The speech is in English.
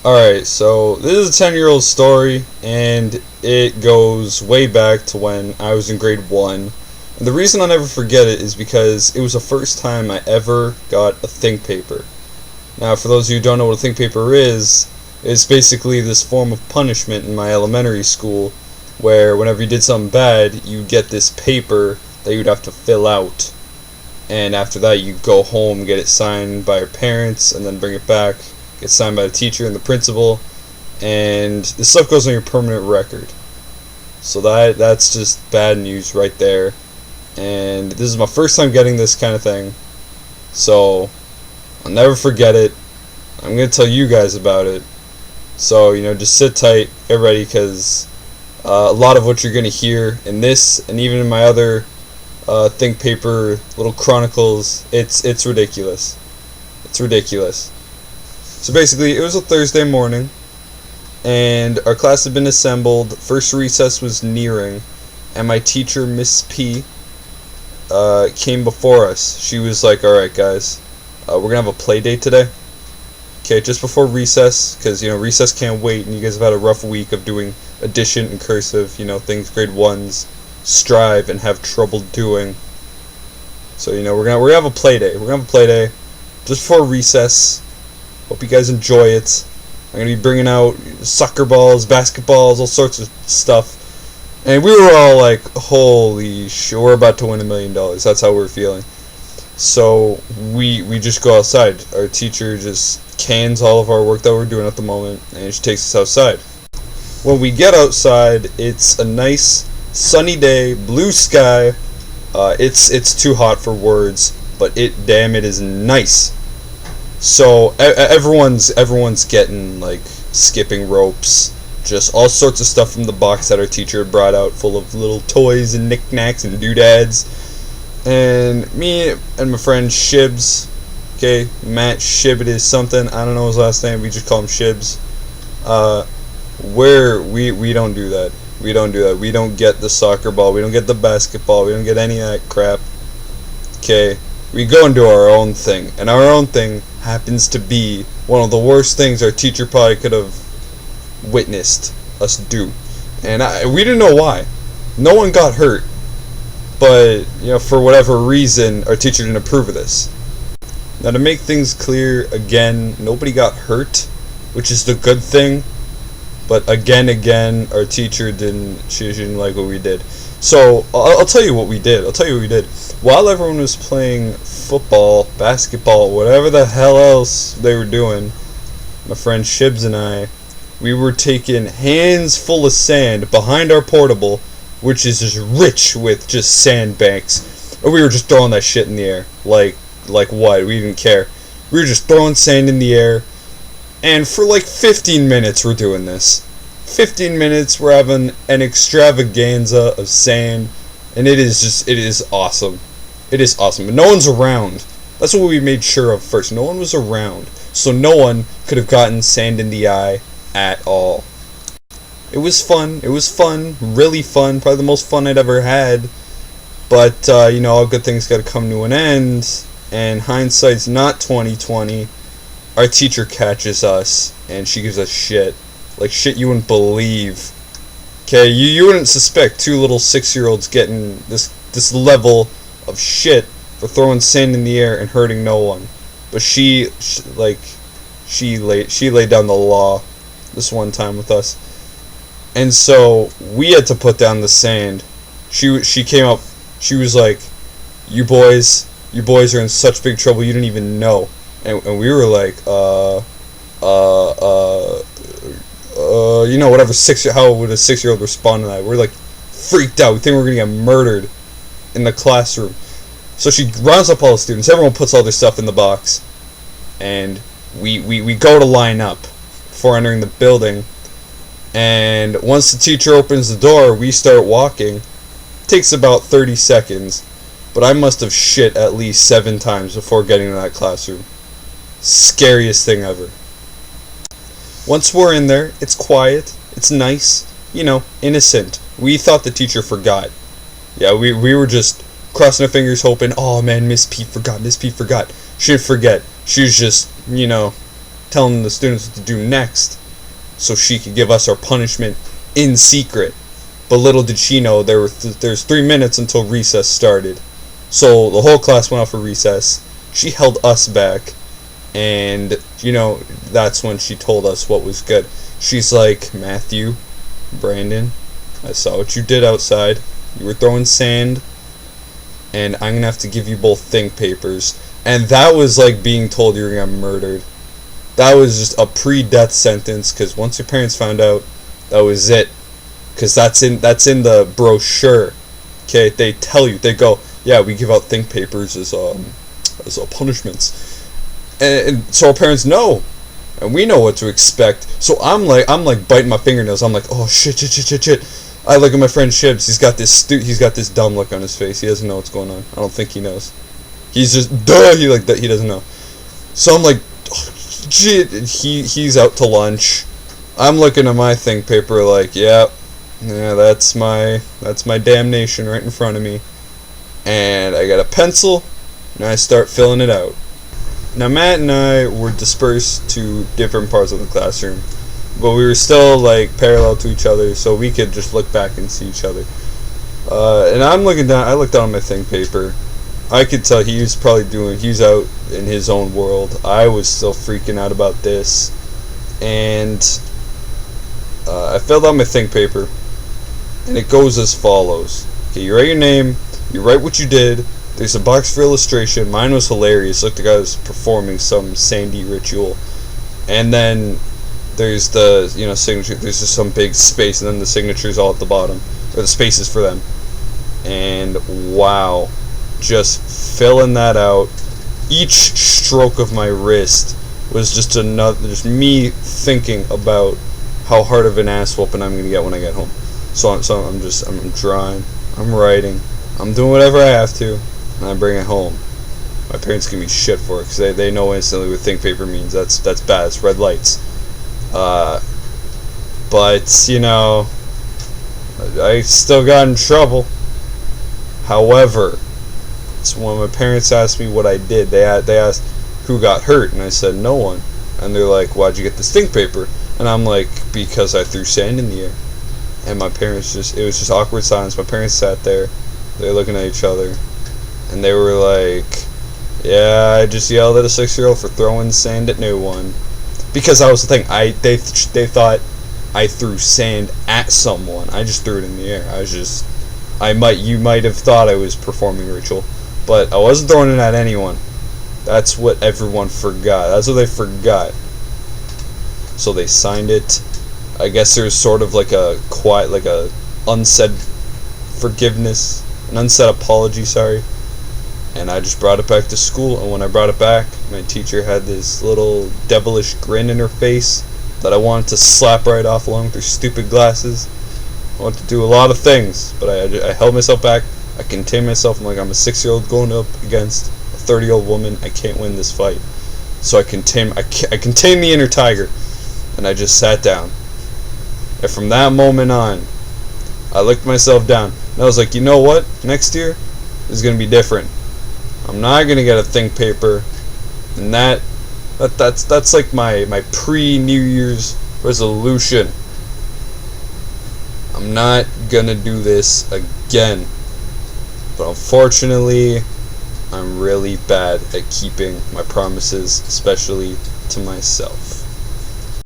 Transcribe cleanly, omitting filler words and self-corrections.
Alright, so this is a 10-year-old story, and it goes way back to when I was in grade 1. And the reason I'll never forget it is because it was the first time I ever got a think paper. Now, for those of you who don't know what a think paper is, it's basically this form of punishment in my elementary school, where whenever you did something bad, you get this paper that you'd have to fill out. And after that, you go home, get it signed by your parents, and then bring it back. Gets signed by the teacher and the principal, and this stuff goes on your permanent record. So that's just bad news right there. And this is my first time getting this kind of thing, so I'll never forget it. I'm gonna tell you guys about it. So just sit tight, get ready, because a lot of what you're gonna hear in this, and even in my other think paper little chronicles, it's ridiculous. It's ridiculous. So basically, it was a Thursday morning, and our class had been assembled. First recess was nearing, and my teacher, Miss P, came before us. She was like, "Alright guys, we're going to have a play date today. Okay, just before recess, because, recess can't wait, and you guys have had a rough week of doing addition and cursive, things grade 1s strive and have trouble doing. So, we're gonna have a play day. We're going to have a play day just before recess. Hope you guys enjoy it. I'm going to be bringing out soccer balls, basketballs, all sorts of stuff." And we were all like, holy shit, we're about to win $1 million. That's how we're feeling. So we just go outside. Our teacher just cans all of our work that we're doing at the moment, and she takes us outside. When we get outside, it's a nice sunny day, blue sky. It's too hot for words, but it is nice. So everyone's getting like skipping ropes, just all sorts of stuff from the box that our teacher had brought out, full of little toys and knickknacks and doodads. And me and my friend Shibs, okay, Matt Shib, it is something, I don't know his last name, we just call him Shibs. We don't do that. We don't do that. We don't get the soccer ball. We don't get the basketball. We don't get any of that crap. Okay, we go and do our own thing, and our own thing happens to be one of the worst things our teacher probably could have witnessed us do. And we didn't know why. No one got hurt, but for whatever reason, our teacher didn't approve of this. Now, to make things clear again, nobody got hurt, which is the good thing. But again, our teacher she didn't like what we did. So I'll tell you what we did. While everyone was playing football, basketball, whatever the hell else they were doing, my friend Shibs and I, we were taking hands full of sand behind our portable, which is just rich with just sandbanks, and we were just throwing that shit in the air. Like what? We didn't care. We were just throwing sand in the air, and for like 15 minutes we're doing this. 15 minutes we're having an extravaganza of sand, and it is awesome. It is awesome. But no one's around. That's what we made sure of first. No one was around, so no one could have gotten sand in the eye at all. It was fun. Really fun. Probably the most fun I'd ever had. But all good things got to come to an end. And hindsight's not 20/20. Our teacher catches us, and she gives us shit. Like shit you wouldn't believe. Okay, you wouldn't suspect two little 6-year-olds getting this level of shit for throwing sand in the air and hurting no one. But she laid down the law this one time with us. And so we had to put down the sand. She came up, she was like, you boys are in such big trouble you didn't even know. And we were like, whatever, how would a 6-year-old respond to that? We're like freaked out. We think we're gonna get murdered in the classroom. So she rounds up all the students. Everyone puts all their stuff in the box, and we go to line up before entering the building. And once the teacher opens the door, we start walking. It takes about 30 seconds, but I must have shit at least 7 times before getting to that classroom. Scariest thing ever. Once we're in there, it's quiet, it's nice, innocent. We thought the teacher forgot. Yeah, we were just crossing our fingers hoping, oh man, Miss P forgot. She didn't forget. She was just, telling the students what to do next, so she could give us our punishment in secret. But little did she know there's 3 minutes until recess started. So the whole class went out for recess. She held us back, and that's when she told us what was good. She's like, Matthew, Brandon, I saw what you did outside. You were throwing sand, and I'm gonna have to give you both think papers. And that was like being told you were gonna get murdered. That was just a pre-death sentence, because once your parents found out, that was it. Because that's in the brochure. Okay, they tell you, they go, yeah, we give out think papers as punishments, and so our parents know, and we know what to expect. So I'm like biting my fingernails. I'm like, oh shit. I look at my friend Shibs. He's got this dumb look on his face. He doesn't know what's going on. I don't think he knows. He's just he doesn't know. So I'm like, oh, shit. He's out to lunch. I'm looking at my think paper like, yeah, that's my damnation right in front of me. And I got a pencil, and I start filling it out. Now, Matt and I were dispersed to different parts of the classroom, but we were still like parallel to each other, so we could just look back and see each other. And I'm looking down. I looked down at my think paper. I could tell he was out in his own world. I was still freaking out about this, and I filled out my think paper, and it goes as follows. Okay, you write your name. You write what you did. There's a box for illustration. Mine was hilarious. Looked like I was performing some Sandy ritual. And then there's the signature. There's just some big space, and then the signature's all at the bottom, or the spaces for them. And wow, just filling that out. Each stroke of my wrist was just me thinking about how hard of an ass whooping I'm gonna get when I get home. So I'm drawing. I'm writing. I'm doing whatever I have to, and I bring it home. My parents give me shit for it, because they know instantly what think paper means. That's bad. It's red lights. But, I still got in trouble. However, it's when my parents asked me what I did. They asked who got hurt, and I said no one. And they're like, why'd you get this think paper? And I'm like, because I threw sand in the air. And my parents it was just awkward silence. My parents sat there. They were looking at each other, and they were like, yeah, I just yelled at a 6-year-old for throwing sand at no one. Because that was the thing. They thought I threw sand at someone. I just threw it in the air. You might have thought I was performing a ritual, but I wasn't throwing it at anyone. That's what everyone forgot. That's what they forgot. So they signed it. I guess there was sort of like a quiet, like a unsaid forgiveness, an unsaid apology, sorry. And I just brought it back to school, and when I brought it back, my teacher had this little devilish grin in her face that I wanted to slap right off along with her stupid glasses. I wanted to do a lot of things, but I held myself back. I contained myself. I'm like, I'm a 6-year-old going up against a 30-year-old woman. I can't win this fight. So I contained the inner tiger, and I just sat down. And from that moment on, I looked myself down, and I was like, you know what? Next year is going to be different. I'm not going to get a think paper, and that's like my pre-New Year's resolution. I'm not going to do this again. But unfortunately, I'm really bad at keeping my promises, especially to myself.